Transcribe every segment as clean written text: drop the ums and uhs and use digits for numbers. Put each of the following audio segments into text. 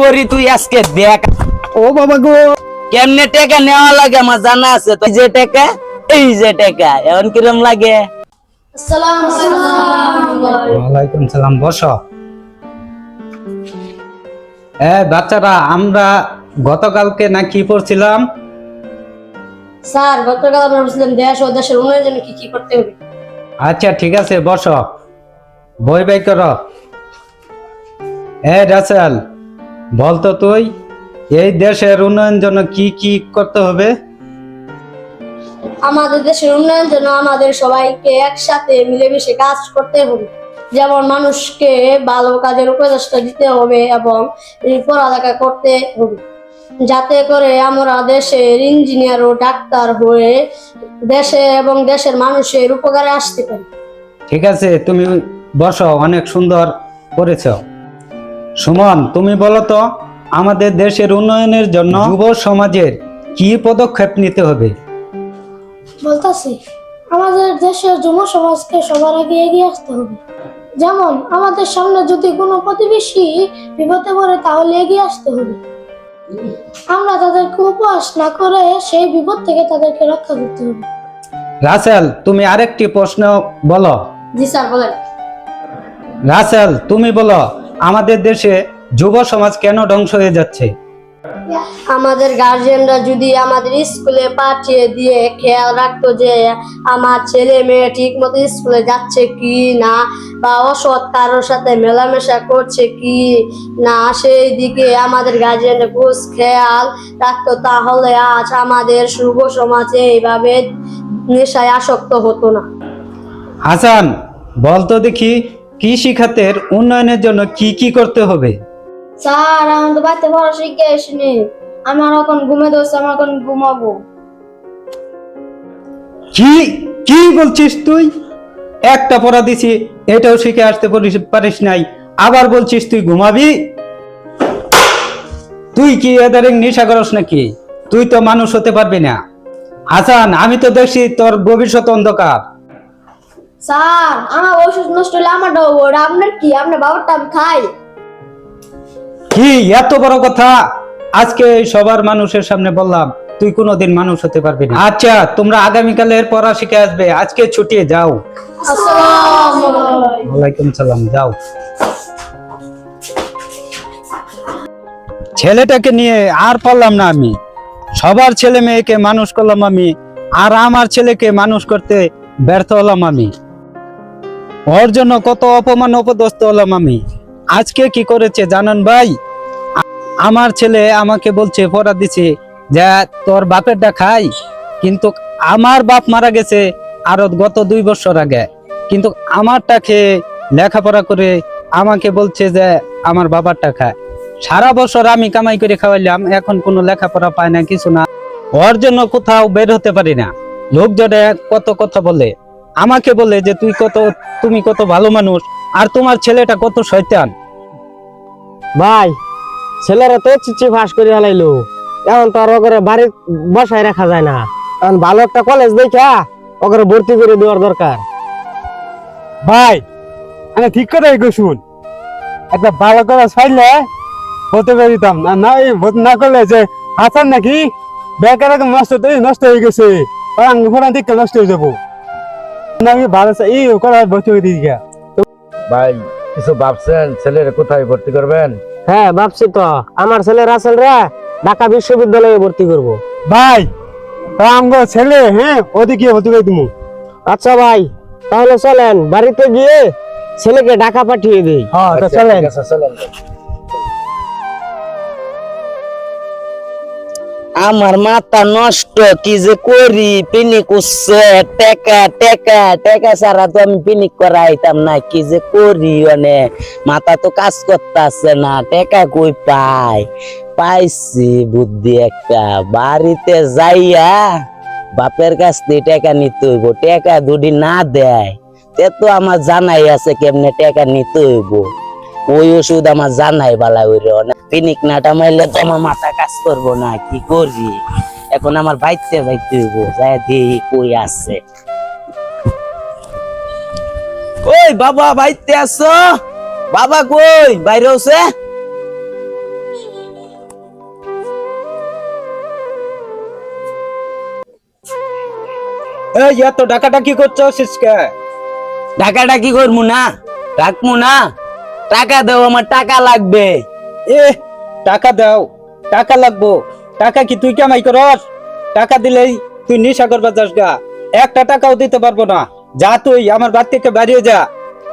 করি তুই আজকে দেখ। ও বাবা গো, কেমনে টাকা নেওয়া লাগে আমার জানা আছে তো। যে টাকা, এই যে টাকা, এখন কিরম লাগে? ওয়ালাইকুম সালাম, বসো। বাচ্চারা, আমরা গতকালকে না কি পড়ছিলাম? স্যার, গতকাল আমরা বলছিলাম দেশ ও দেশের উন্নয়নের জন্য কি কি করতে হবে। আচ্ছা ঠিক আছে, বসো, বই বাই করো। রাসেল, বলতো তুই এই দেশের উন্নয়নের জন্য কি কি করতে হবে? আমাদের দেশের উন্নয়নের জন্য আমাদের সবাইকে একসাথে মিলেমিশে কাজ করতে হবে। যেমন মানুষকে ভালো কাজের উপদেষ্টা দিতে হবে এবং পড়ালেখা করতে হবে, যাতে করে আমরা দেশের ইঞ্জিনিয়ার ও ডাক্তার হয়ে দেশে এবং দেশের মানুষের উপকারে আসতে পারি। ঠিক আছে, তুমি বসো, অনেক সুন্দর করেছ। সুমন, তুমি বলো তো আমাদের দেশের উন্নয়নের জন্য যুব সমাজের কি পদক্ষেপ নিতে হবে? বলতেছি, আমাদের দেশের যুব সমাজকে সবার আগে এগিয়ে আসতে হবে। যেমন আমাদের সামনে যদি কোনো প্রতিবেশী বিপদে পড়ে তাহলে এগিয়ে আসতে হবে। আমরা তাদেরকে উপহাস না করে সেই বিপদ থেকে তাদেরকে রক্ষা করতে হবে। রাসেল, তুমি আরেকটি প্রশ্ন বলো। জি স্যার, বলেন। রাসেল, তুমি বলো আমাদের দেশে যুব সমাজ কেন ধ্বংস হয়ে যাচ্ছে? আমাদের গার্জিয়ানরা যদি আমাদের স্কুলে পাঠিয়ে দিয়ে খেয়াল রাখতো যে আমার ছেলে মেয়ে ঠিক মতো স্কুলে যাচ্ছে কি না, বা অসৎ কারোর সাথে মেলামেশা করছে কি না, সেই দিকে আমাদের গার্জিয়ানরা খুব খেয়াল রাখতো, তাহলে আজ আমাদের যুব সমাজে এইভাবে নেশায় আসক্ত হতো না। হাসান, বলতো দেখি কৃষি খাতের উন্নয়নের জন্য কি কি করতে হবে? স্যার, আমি তো বাড়িতে পড়া শিখে আসিনি, আমার এখন ঘুমে ধরছে, আমার এখন ঘুমাবো। কি কি বলছিস তুই? একটা পড়া দিছি, এটাও শিখে আসতে পারিস নাই, আবার বলছিস তুই ঘুমাবি? তুই কি এদারিং নেশা করস নাকি? তুই তো মানুষ হতে পারবি না। হাসান, আমি তো দেখছি তোর ভবিষ্যৎ অন্ধকার। স্যার, আমার ওষুধ নষ্ট হলে আমারটা ওরা আপনার কি, আপনার বাবারটা আমি খাই। কি এত বড় কথা? আজকে সবার মানুষের সামনে বললাম তুই কোনোদিন মানুষ হতে পারবি না। আচ্ছা, তোমরা আগামীকালের পড়া শিখে আসবে, আজকে ছুটি, যাও। ওয়ালাইকুম সালাম, যাও। ছেলেটাকে নিয়ে আর পারলাম না আমি। সবার ছেলে মেয়েকে মানুষ করলাম আমি, আর আমার ছেলেকে মানুষ করতে ব্যর্থ হলাম আমি। ওর জন্য কত অপমান অপদস্থ হলাম আমি। আজকে কি করেছে জানেন ভাই? আমার ছেলে আমাকে বলছে পড়া দিছে যে তোর বাপেরটা খাই, কিন্তু আমার বাপ মারা গেছে আরো গত 2 বছর আগে, কিন্তু আমারটা খেয়ে লেখাপড়া করে আমাকে বলছে যে আমার বাবারটা খায়। সারা বছর আমি কামাই করে খাওয়াইলাম, এখন কোনো লেখাপড়া পায় না, কিছু না। ওর জন্য কোথাও বের হতে পারি না। লোকজনে কত কথা বলে, আমাকে বলে যে তুমি কত ভালো মানুষ, আর তোমার ছেলেটা কত শয়তান। ভাই, ছেলেরা তো চিঠি ফাঁস করে হালাইলো, এখন তো আর ওকে বাড়ি বসায় রাখা যায় না। এখন ভালো একটা কলেজ দেখা ওকে ভর্তি করে দেওয়ার দরকার। ভাই, আমি ঠিক কথাই শুন, একটা ভালো কলেজ পাইলে হতে পারিতাম না। না, এই ভর্তি না করলে যে হাসান নাকি বেকার নষ্ট হয়ে গেছে, ঠিক নষ্ট হয়ে যাবো। আমি ভালো এই কলেজ ভর্তি হয়ে দিই। ভাই, কিছু ভাবছেন ছেলের কোথায় ভর্তি করবেন? হ্যাঁ, ভাবছি তো আমার ছেলে রাসেল রে ঢাকা বিশ্ববিদ্যালয়ে ভর্তি করব। ভাই, আমগো ছেলে, হ্যাঁ, ওদিকে ভর্তি করে তুমি। আচ্ছা ভাই, তাহলে চলেন বাড়িতে গিয়ে ছেলেকে ঢাকা পাঠিয়ে দিই। হ্যাঁ, আচ্ছা, চলেন। ঠিক আছে, চলেন। আমার মাথা নষ্ট, কি যে করি। পিনিক উঠছে, টেকা টেকা টেকা ছাড়া তো আমি পিনিক করাইতাম না। কি যে করি, মানে মাথা তো কাজ করতেছে না। টেকা কই পাইছি বুদ্ধি একটা। বাড়িতে যাইয়া বাপের কাছ থেকে টেকা নিতে হইব। টেকা দুটি না দেয় তে তো আমার জানাই আছে কেমনে টেকা নিতে হইব। ওই ওষুধ আমার জানাই বালা হইল না। পিনিক নাটা মাইলে তো আমার মাথা কাজ করবো না। কি করি এখন? আমার বাইতে যাইতে হইব, যাই দেখি কই আছে। ওই বাবা, বাইতে আছো? বাবা কই? বাইরে আছে? এই এত ডাকাটা কি করছো সিসকে? টাকাটা কি করবো না, রাখবো না? টাকা দেও, আমার টাকা লাগবে। এ টাকা দাও, টাকা লাগবো। টাকা কি তুই কামাই করস? টাকা দিলেই তুই নেশা করবা যাস গা। একটা টাকাও দিতে পারবো না। যা তুই আমার বাড়ি থেকে বেরিয়ে যা।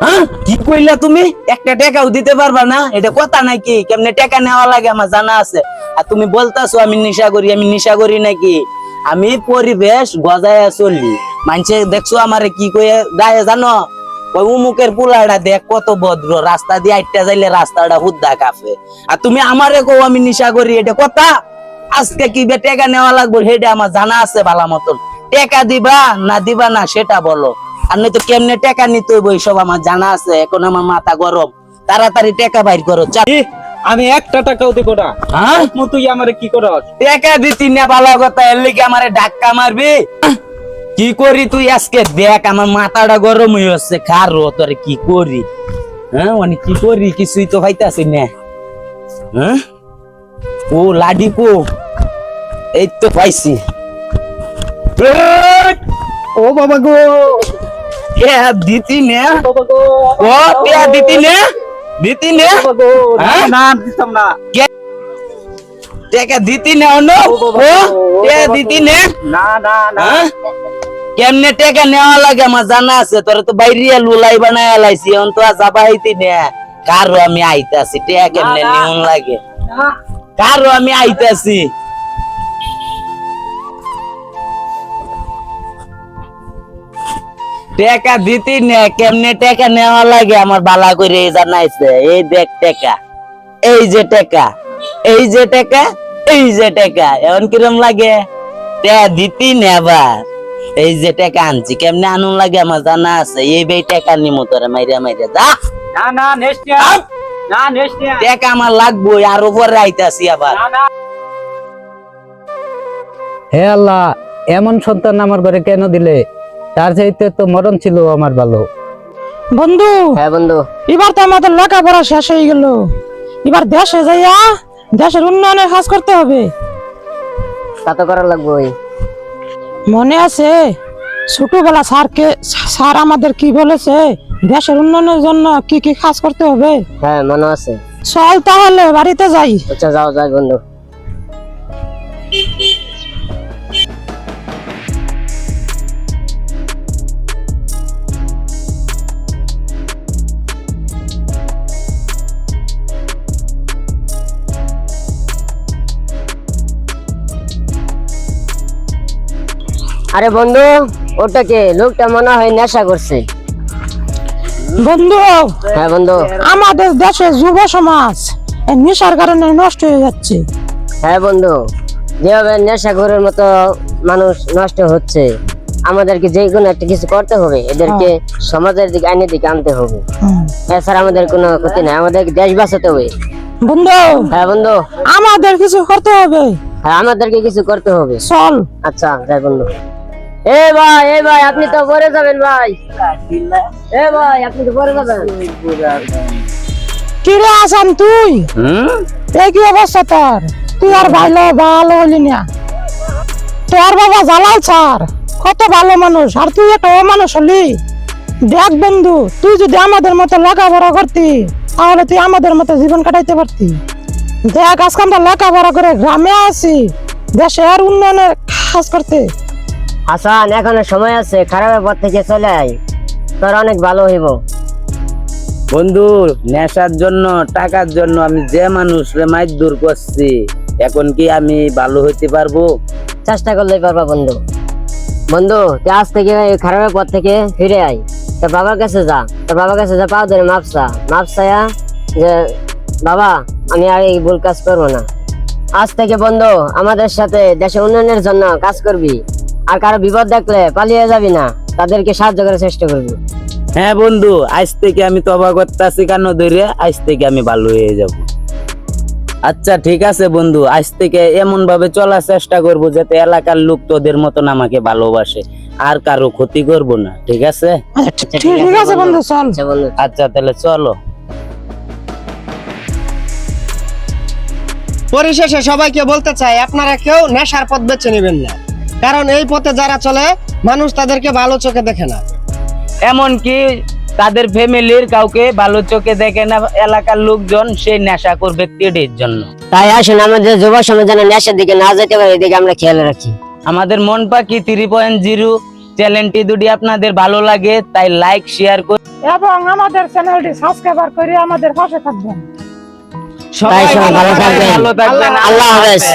হ্যাঁ, কি কইলা তুমি? একটা টাকাও দিতে পারবা না? এটা কথা নাকি? কেমনে টাকা নেওয়া লাগে আমার জানা আছে। আর তুমি বলতাছো আমি নেশা করি, আমি নেশা করি নাকি? আমি পরিবেশ গজায় চলি। মানুষে দেখছো আমারে কি কয়ে গায়ে জানো? ওই উমুকের পোলাটা দেখ কত ভদ্র, রাস্তা দিয়ে আইটা যাইলে রাস্তাটা হুদ্দা কাফে। আর তুমি আমারে কও আমি নেশা করি, এটা কথা? আজকে কি বে টাকা নেওয়া লাগবে সেটা আমার জানা আছে ভালো মতন। টাকা দিবা না দিবা না সেটা বলো। আর নয়তো কেমনে টাকা নিতে হইব এইসব আমার জানা আছে। এখন আমার মাথা গরম, তাড়াতাড়ি টাকা বাইর করো। কি? আমি একটা টাকাও দিব না। হ্যাঁ, তুই আমারে কি করস? টাকা দিতি না ভালো কথা, এর লিগে আমারে ধাক্কা মারবি? কি করি তুই আজকে দেখ, আমার মাথাটা গরম হয়ে হচ্ছে। খারো তোরে কি করি? হ্যাঁ, মানে কি করি কিছুই তো হইতাছি না। হ্যাঁ, ও লাডি কো, এই তো পাইছি। ও বাবা গো, দিতি না? বাবা গো, ও দিতি না? দিতি না? বাবা গো, হ্যাঁ? না দিতাম না। টাকা দিতি না? দিতি না? না না না। হ্যাঁ? কেমনে টাকা নেওয়া লাগে আমার জানা আছে। তোরা তো বাইরে লুলাই বানায় লাইছি, এখন তো আর যাবা হইতি না। কারো আমি আইতাছি, টাকা কেমনে নিউন লাগে। কারো আমি আইতাছি। টাকা দিতি না, কেমনে টাকা নেওয়া লাগে আমার বালা করে জানাইছে। এই দেখ টাকা, এই যে টাকা, এই যে টাকা, এই যে টাকা। এখন কিরম লাগে? টাকা দিতি না আবার। এই যে টাকা আনছি, কেমনে আনুন লাগে আমার জানা আছে। এই বে টাকা নিমো তোরে মাইরা মাইরা যা। না না নেস্টিয়া, না নেস্টিয়া, টাকা আমার লাগবো, আরো পরে আইতাছি আবার। না না। হে আল্লাহ, এমন সন্তান আমার ঘরে কেন দিলে? তার চাইতে তো মরণ ছিল আমার ভালো। বন্ধু, হ্যাঁ বন্ধু, এবার তো আমাদের লেখাপড়া শেষ হয়ে গেল। এবার দেশে যাইয়া দেশের উন্নয়নের কাজ করতে হবে। তা তো করা লাগবে। মনে আছে ছোটবেলা স্যার আমাদের কি বলেছে? দেশের উন্নয়নের জন্য কি কি কাজ করতে হবে। হ্যাঁ মনে আছে। চল তাহলে বাড়িতে যাই। আচ্ছা যাও যাই বন্ধু। আরে বন্ধু, ওটা কে? লোকটা মনে হয় নেশা করছে। বন্ধু, হ্যাঁ বন্ধু। আমাদের দেশে যুব সমাজ এই নেশার কারণে নষ্ট হয়ে যাচ্ছে। হ্যাঁ বন্ধু, যেভাবে নেশাখোরের মতো মানুষ নষ্ট হচ্ছে, আমাদেরকে যে কোনো একটা কিছু করতে হবে। এদেরকে সমাজের দিকে, আইনের দিকে আনতে হবে। এছাড়া আমাদের কোনো ক্ষতি নাই, আমাদেরকে দেশ বাঁচাতে হবে। বন্ধু, হ্যাঁ বন্ধু, আমাদের কিছু করতে হবে। হ্যাঁ আমাদেরকে কিছু করতে হবে। চল। আচ্ছা যাই বন্ধু। এ ভাই আপনি তো পরে যাবেন ভাই। এ ভাই আপনি তো পরে যাবেন। কিরে আসান তুই? এই কি অবস্থা তোর? তুই আর ভালো হলি না। তোর বাবা জালাল স্যার কত ভালো মানুষ, আর তুই একটা অমানুষ হলি। দেখ বন্ধু, তুই যদি আমাদের মতো লেখাপড়া করতি তাহলে তুই আমাদের মতো জীবন কাটাইতে পারতি। দেখ আজকে আমরা লেখাপড়া করে গ্রামে আছি দেশের উন্নয়নের কাজ করতে। হাসান, এখনো সময় আছে, খারাপের পথ থেকে চলে আয়, তোর অনেক ভালো হইব। বন্ধু, নেশার জন্য, টাকার জন্য আমি যে মানুষ রে মাইর দূর করছি, এখন কি আমি ভালো হইতে পারবো? চেষ্টা করলেই পারবা বন্ধু। বন্ধু তুই আজ থেকে খারাপের পথ থেকে ফিরে আয়, তোর বাবার কাছে যা, তোর বাবার কাছে যা, পাও ধরে মাপসা যে বাবা আমি আর এই ভুল কাজ করবো না। আজ থেকে বন্ধু আমাদের সাথে দেশের উন্নয়নের জন্য কাজ করবি, আর কারো বিপদ দেখলে পালিয়ে যাবি না, তাদেরকে সাহায্য করার চেষ্টা করবি। হ্যাঁ বন্ধু, আজ থেকে আমি তবা করতেছি কানো ধরে, আজ থেকে আমি ভালো হয়ে যাব। আচ্ছা ঠিক আছে বন্ধু, আজ থেকে এমন ভাবে চলার চেষ্টা করব যাতে এলাকার লোক তোদের মতন আমাকে ভালোবাসে, আর কারো ক্ষতি করব না। ঠিক আছে? ঠিক আছে বন্ধু, চল। আচ্ছা বন্ধু। আচ্ছা তাহলে চলো। পরিশেষে সবাইকে বলতে চাই, আপনারা কেউ নেশার পথ বেছে নেবেন না। কারণ এই পথে যারা চলে মানুষ তাদেরকে ভালো চোখে দেখে না। এমনকি তাদের ফ্যামিলির কাউকে ভালো চোখে দেখে না এলাকার লোকজন সেই নেশাখোর ব্যক্তিটির জন্য। তাই আসুন আমাদের যুব সমাজ যেন নেশার দিকে না যেতে পারে এদিকে আমরা খেয়াল রাখি। আমাদের মন পাখি 3.0 চ্যানেলটি যদি আপনাদের ভালো লাগে তাই লাইক শেয়ার করে এবং আমাদের চ্যানেলটি সাবস্ক্রাইব করে আমাদের পাশে থাকবেন। তাই সবাই ভালো থাকবেন। ভালো থাকবেন। আল্লাহ হাফেজ।